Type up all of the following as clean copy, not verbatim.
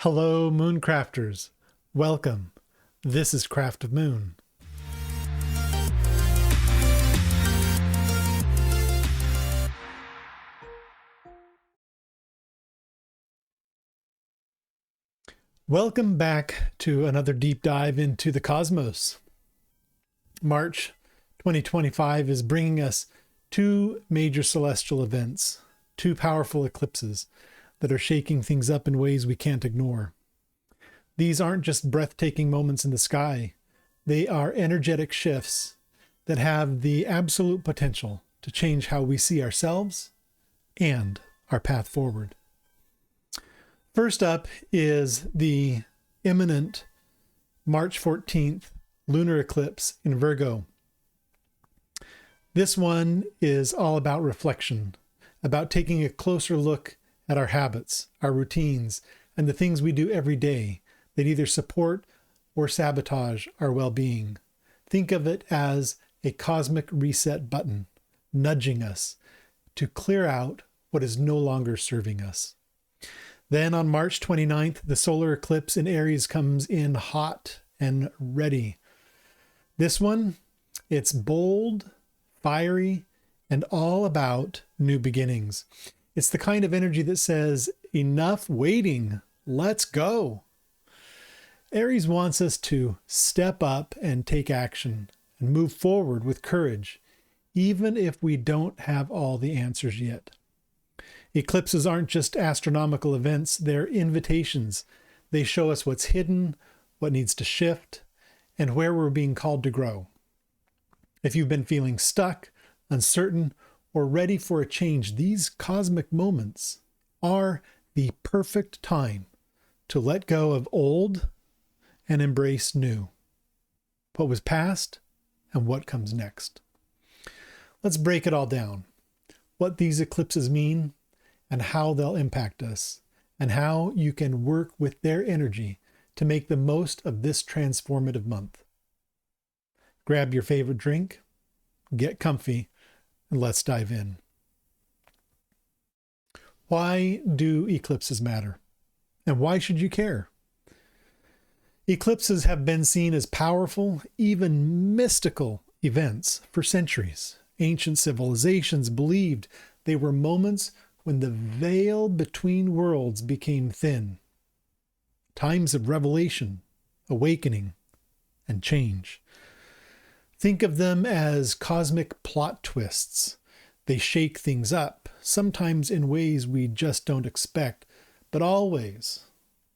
Hello, Mooncrafters. Welcome. This is Craft of Moon. Welcome back to another deep dive into the cosmos. March 2025 is bringing us two major celestial events, two powerful eclipses that are shaking things up in ways we can't ignore. These aren't just breathtaking moments in the sky. They are energetic shifts that have the absolute potential to change how we see ourselves and our path forward. First up is the imminent March 14th lunar eclipse in Virgo. This one is all about reflection, about taking a closer look at our habits, our routines, and the things we do every day that either support or sabotage our well-being. Think of it as a cosmic reset button, nudging us to clear out what is no longer serving us. Then on March 29th, the solar eclipse in Aries comes in hot and ready. This one, it's bold, fiery, and all about new beginnings. It's the kind of energy that says, enough waiting, let's go. Aries wants us to step up and take action and move forward with courage, even if we don't have all the answers yet. Eclipses aren't just astronomical events, they're invitations. They show us what's hidden, what needs to shift, and where we're being called to grow. If you've been feeling stuck, uncertain, or ready for a change, these cosmic moments are the perfect time to let go of old and embrace new. What was past and what comes next. Let's break it all down. What these eclipses mean, and how they'll impact us, and how you can work with their energy to make the most of this transformative month. Grab your favorite drink, get comfy, and let's dive in. Why do eclipses matter? And why should you care? Eclipses have been seen as powerful, even mystical events for centuries. Ancient civilizations believed they were moments when the veil between worlds became thin. Times of revelation, awakening, and change. Think of them as cosmic plot twists. They shake things up, sometimes in ways we just don't expect, but always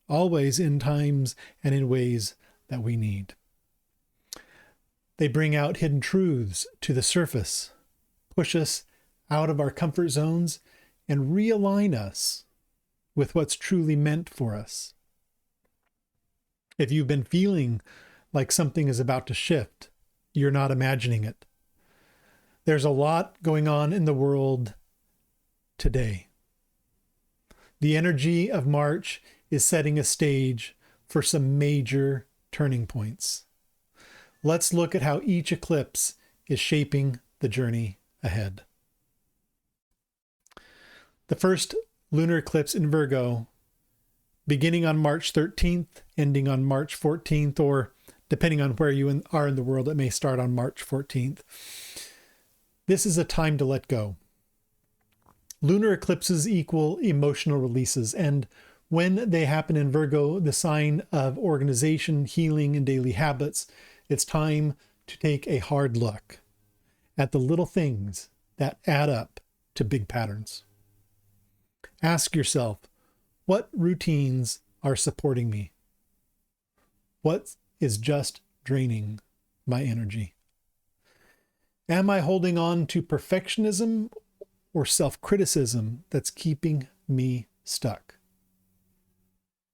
in times and in ways that we need. They bring out hidden truths to the surface, push us out of our comfort zones, and realign us with what's truly meant for us. If you've been feeling like something is about to shift, you're not imagining it. There's a lot going on in the world today. The energy of March is setting a stage for some major turning points. Let's look at how each eclipse is shaping the journey ahead. The first lunar eclipse in Virgo, beginning on March 13th, ending on March 14th, or depending on where you are in the world, it may start on March 14th. This is a time to let go. Lunar eclipses equal emotional releases, and when they happen in Virgo, the sign of organization, healing, and daily habits, it's time to take a hard look at the little things that add up to big patterns. Ask yourself, what routines are supporting me? What is just draining my energy? Am I holding on to perfectionism or self-criticism that's keeping me stuck?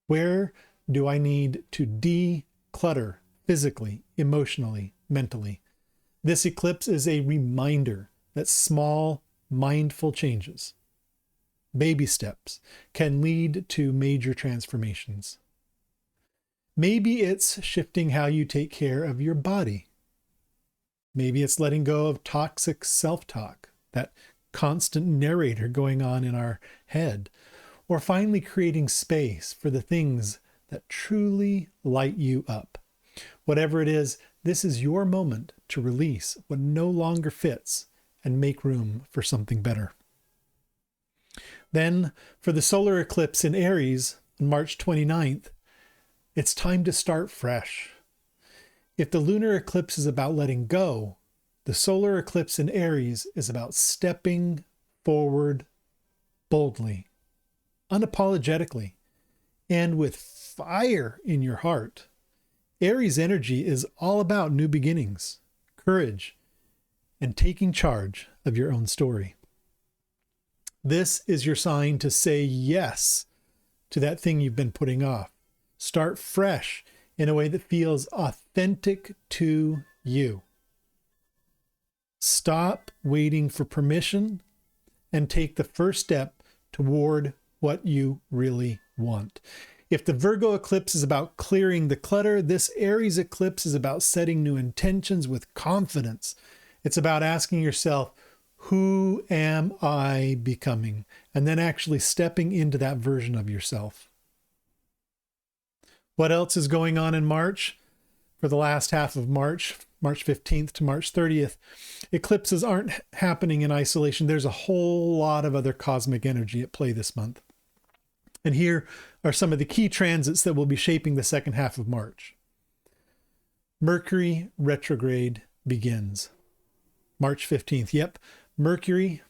Where do I need to declutter physically, emotionally, mentally? This eclipse is a reminder that small, mindful changes, baby steps, can lead to major transformations. Maybe it's shifting how you take care of your body. Maybe it's letting go of toxic self-talk, that constant narrator going on in our head, or finally creating space for the things that truly light you up. Whatever it is, this is your moment to release what no longer fits and make room for something better. Then, for the solar eclipse in Aries on March 29th, it's time to start fresh. If the lunar eclipse is about letting go, the solar eclipse in Aries is about stepping forward boldly, unapologetically, and with fire in your heart. Aries energy is all about new beginnings, courage, and taking charge of your own story. This is your sign to say yes to that thing you've been putting off. Start fresh in a way that feels authentic to you. Stop waiting for permission and take the first step toward what you really want. If the Virgo eclipse is about clearing the clutter, this Aries eclipse is about setting new intentions with confidence. It's about asking yourself, who am I becoming? And then actually stepping into that version of yourself. What else is going on in March? For the last half of March, March 15th to March 30th, eclipses aren't happening in isolation. There's a whole lot of other cosmic energy at play this month. And here are some of the key transits that will be shaping the second half of March. Mercury Retrograde begins March 15th. Yep, Mercury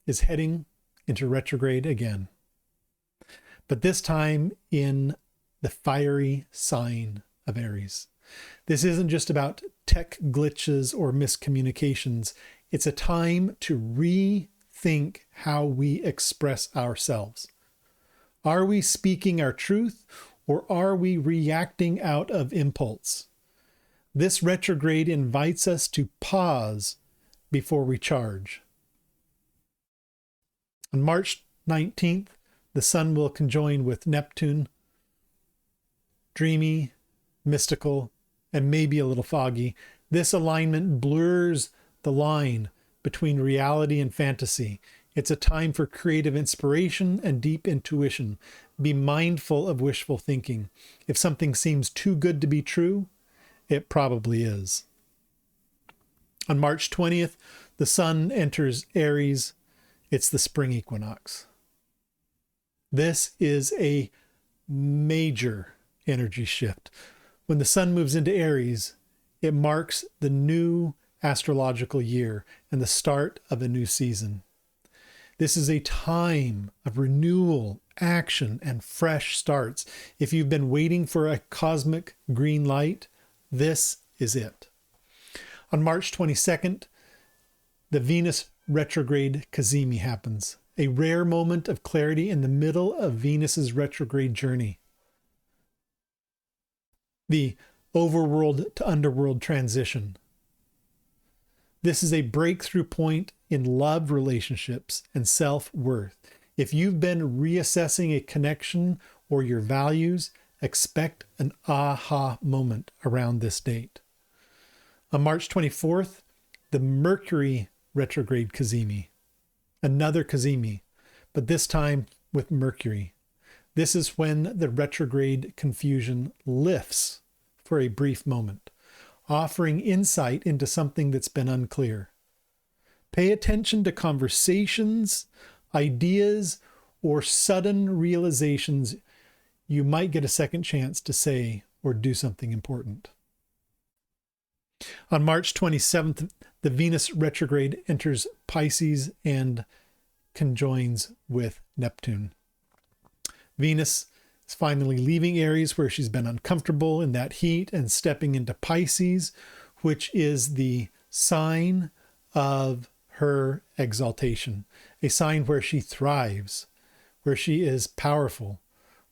is heading into retrograde again, but this time in the fiery sign of Aries. This isn't just about tech glitches or miscommunications. It's a time to rethink how we express ourselves. Are we speaking our truth, or are we reacting out of impulse? This retrograde invites us to pause before we charge. On March 19th, the sun will conjoin with Neptune. Dreamy, mystical, and maybe a little foggy. This alignment blurs the line between reality and fantasy. It's a time for creative inspiration and deep intuition. Be mindful of wishful thinking. If something seems too good to be true, it probably is. On March 20th, the sun enters Aries. It's the spring equinox. This is a major energy shift. When the sun moves into Aries, it marks the new astrological year and the start of a new season. This is a time of renewal, action, and fresh starts. If you've been waiting for a cosmic green light, this is it. On March 22nd, the Venus Retrograde Cazimi happens, a rare moment of clarity in the middle of Venus's retrograde journey. The overworld to underworld transition. This is a breakthrough point in love relationships and self-worth. If you've been reassessing a connection or your values, expect an aha moment around this date. On March 24th, the Mercury Retrograde Cazimi. Another Cazimi, but this time with Mercury. This is when the retrograde confusion lifts for a brief moment, offering insight into something that's been unclear. Pay attention to conversations, ideas, or sudden realizations. You might get a second chance to say or do something important. On March 27th, the Venus retrograde enters Pisces and conjoins with Neptune. Venus is finally leaving Aries, where she's been uncomfortable in that heat, and stepping into Pisces, which is the sign of her exaltation, a sign where she thrives, where she is powerful.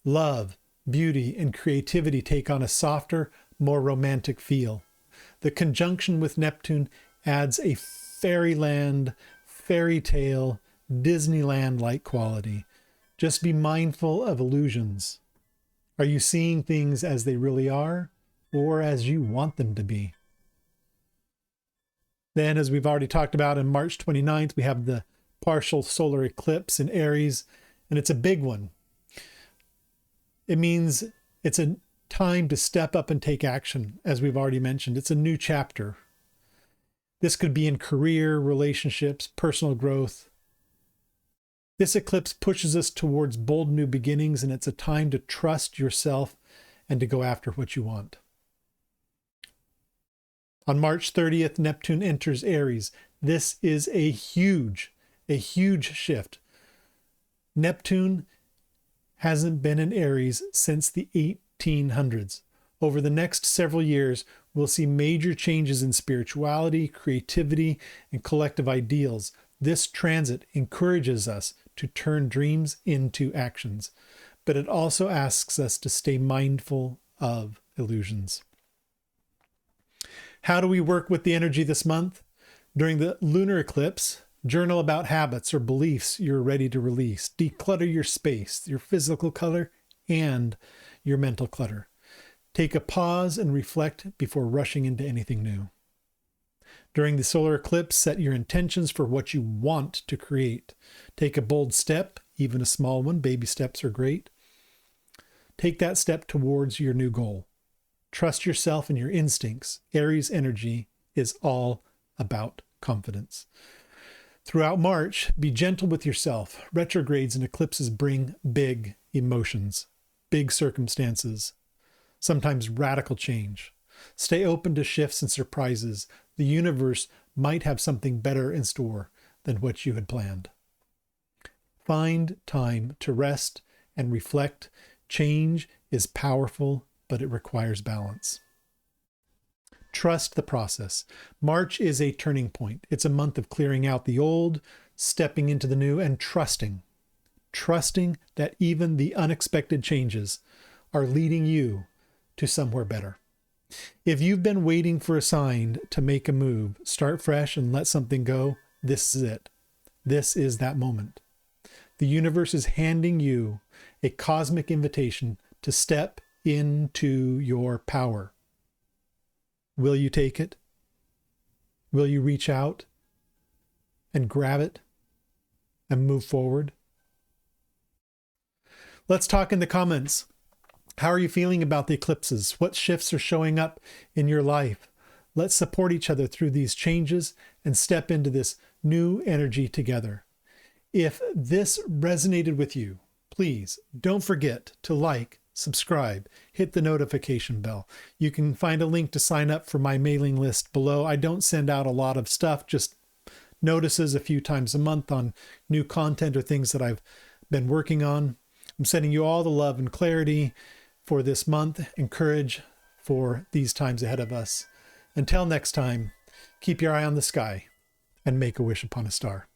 Love, beauty, and creativity take on a softer, more romantic feel. The conjunction with Neptune adds a fairyland, fairy tale, Disneyland-like quality. Just be mindful of illusions. Are you seeing things as they really are, or as you want them to be? Then, as we've already talked about, on March 29th, we have the partial solar eclipse in Aries, and it's a big one. It means It's a time to step up and take action, as we've already mentioned. It's a new chapter. This could be in career, relationships, personal growth. This eclipse pushes us towards bold new beginnings, and it's a time to trust yourself and to go after what you want. On March 30th, Neptune enters Aries. This is a huge shift. Neptune hasn't been in Aries since the 1800s. Over the next several years, we'll see major changes in spirituality, creativity, and collective ideals. This transit encourages us to turn dreams into actions, but it also asks us to stay mindful of illusions. How do we work with the energy this month? During the lunar eclipse, journal about habits or beliefs you're ready to release. Declutter your space, your physical clutter, and your mental clutter. Take a pause and reflect before rushing into anything new. During the solar eclipse, set your intentions for what you want to create. Take a bold step, even a small one. Baby steps are great. Take that step towards your new goal. Trust yourself and your instincts. Aries energy is all about confidence. Throughout March, be gentle with yourself. Retrogrades and eclipses bring big emotions, big circumstances, sometimes radical change. Stay open to shifts and surprises. The universe might have something better in store than what you had planned. Find time to rest and reflect. Change is powerful, but it requires balance. Trust the process. March is a turning point. It's a month of clearing out the old, stepping into the new, and trusting that even the unexpected changes are leading you to somewhere better. If you've been waiting for a sign to make a move, start fresh and let something go, this is it. This is that moment. The universe is handing you a cosmic invitation to step into your power. Will you take it? Will you reach out and grab it and move forward? Let's talk in the comments. How are you feeling about the eclipses? What shifts are showing up in your life? Let's support each other through these changes and step into this new energy together. If this resonated with you, please don't forget to like, subscribe, hit the notification bell. You can find a link to sign up for my mailing list below. I don't send out a lot of stuff, just notices a few times a month on new content or things that I've been working on. I'm sending you all the love and clarity for this month and courage for these times ahead of us. Until next time, keep your eye on the sky and make a wish upon a star.